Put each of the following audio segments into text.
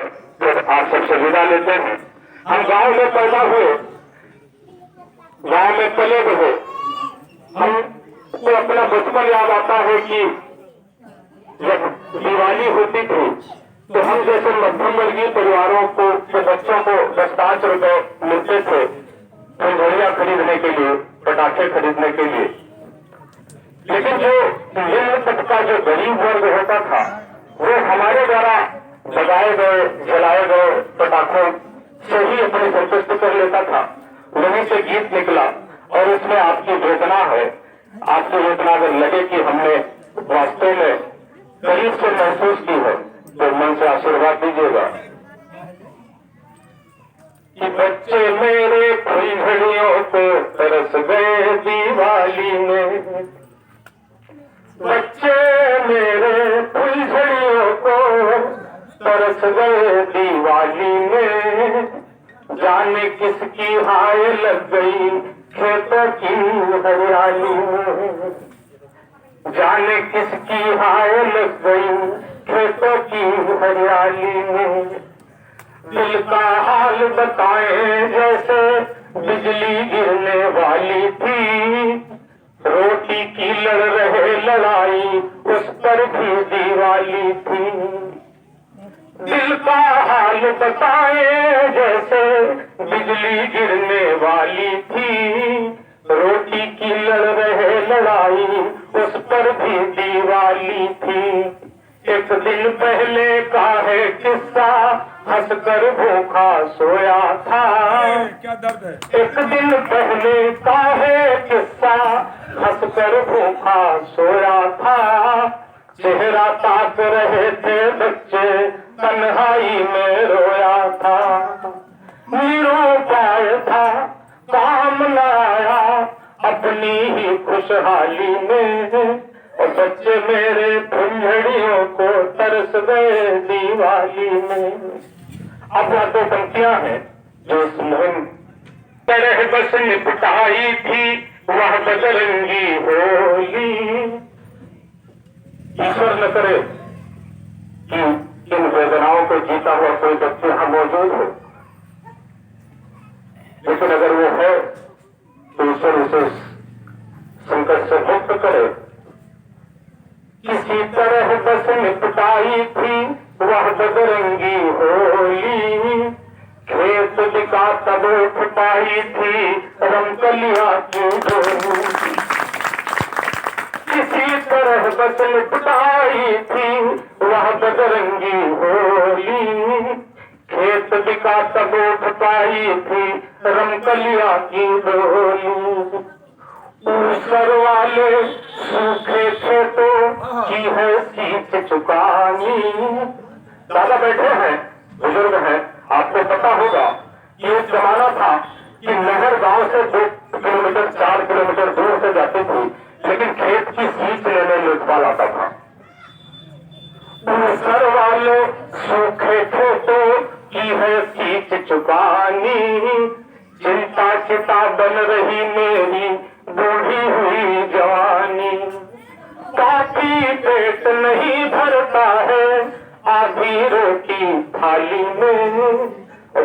आप सबसे विदा लेते हैं। हम गांव में पैदा हुए, गांव में पले बढ़े, हमको अपना बचपन याद आता है कि जब दिवाली होती थी तो हम जैसे मध्यम वर्गीय परिवारों को के बच्चों को 10-5 रुपए मिलते थे फुलझड़ियां खरीदने के लिए, पटाखे खरीदने के लिए। लेकिन जो निम्न तबका का जो गरीब वर्ग होता था वो हमारे द्वारा लगाए गए जलाए गए पटाखों से ही अपनी संतुष्ट कर लेता था। वहीं से गीत निकला और उसमें आपकी वेदना है। आपकी वेदना अगर लगे कि हमने वास्तव में करीब से महसूस की है तो मन से आशीर्वाद दीजिएगा। कि बच्चे मेरे फुलझड़ियों को तरस गए दिवाली में, बच्चे मेरे फुलझड़ियों को तरस गए दिवाली में, जाने किसकी हाय लग गई खेतों की हरियाली में, जाने किसकी हाय लग गई खेतों की हरियाली में। दिल का हाल बताएं जैसे बिजली गिरने वाली थी, रोटी की लड़ रहे लड़ाई उस पर भी दिवाली थी। दिल का हाल बताएं जैसे बिजली गिरने वाली थी, रोटी की लड़ रहे लड़ाई उस पर भी दिवाली थी। एक दिन पहले का है किस्सा, हंसकर भूखा सोया था। क्या दर्द है? एक दिन पहले का है किस्सा, हंसकर भूखा सोया था। चेहरा ताक रहे थे बच्चे, तन्हाई में रोया था। निरुपाय था, काम न आया अपनी ही खुशहाली में, और बच्चे मेरे फुलझड़ियों को तरस गए दिवाली में। अब वह दो पंक्तियां हैं जो इस मुहिम तरह बस निपटाई थी वह बजरंगी होली। ईश्वर न करे कि इन वेदनाओं को जीता हुआ कोई बच्चे यहां मौजूद हो, लेकिन अगर वो है तो ईश्वर उसे संकट से मुक्त करे। किसी तरह बस निपटाई थी वह बजरंगी होली, खेत दिखा तब उठ पाई थी रमकलिया की डोली। किसी तरह बस निपटाई थी वह बजरंगी होली, खेत दिखा तब उठ पाई थी रमकलिया की डोली। ऊसर वाले सूखे खेतों की है सींच चुकानी। दादा बैठे हैं, बुजुर्ग हैं, आपको पता होगा कि एक जमाना था कि नहर गांव से 2 किलोमीटर 4 किलोमीटर दूर से जाती थी, लेकिन खेत की सींच लेने लेखपाल आता था। ऊसर वाले सूखे खेतों की है सींच चुकानी, चिंता चिता बन रही मेरी बूढ़ी हुई जवानी। काफी पेट नहीं भरता है आधी रोटी थाली में,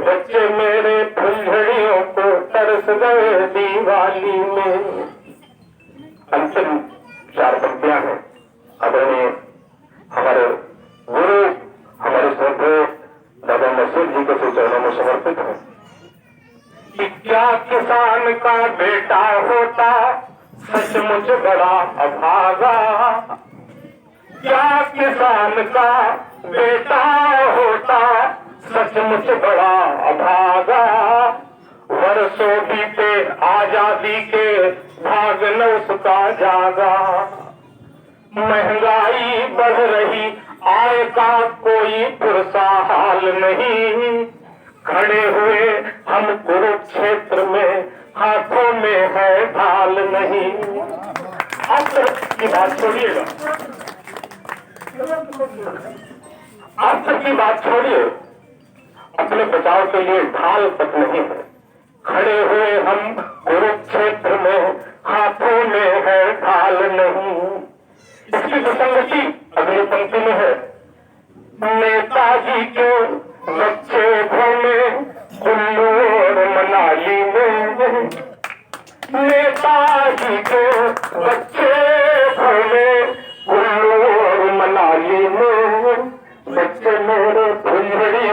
बच्चे मेरे फुलझड़ियों को तरस गए दिवाली में। अंतिम 4 पंक्तियां हैं आदरणीय हमारे गुरु हमारे श्रद्धेय दादा नसीर जी के चरणों में समर्पित है। कि क्या किसान का बेटा होता सचमुच बड़ा अभागा, क्या किसान का बेटा होता सचमुच बड़ा अभागा। वर्षों बीते आजादी के भाग न उसका जागा, महंगाई बढ़ रही आय का कोई पुरसा हाल नहीं, खड़े हुए हम कुरुक्षेत्र में हाथों में है ढाल नहीं। अस्त्र की बात छोड़िएगा, अस्त्र की बात छोड़िए, अपने बचाव के लिए ढाल तक नहीं है। खड़े हुए हम कुरुक्षेत्र में हाथों में है ढाल नहीं। इसकी विसंगति अगली पंक्ति में है। नेताजी के नेताजी के बच्चे घूमे कुल्लू और मनाली में, बच्चे मेरे फुलझड़ी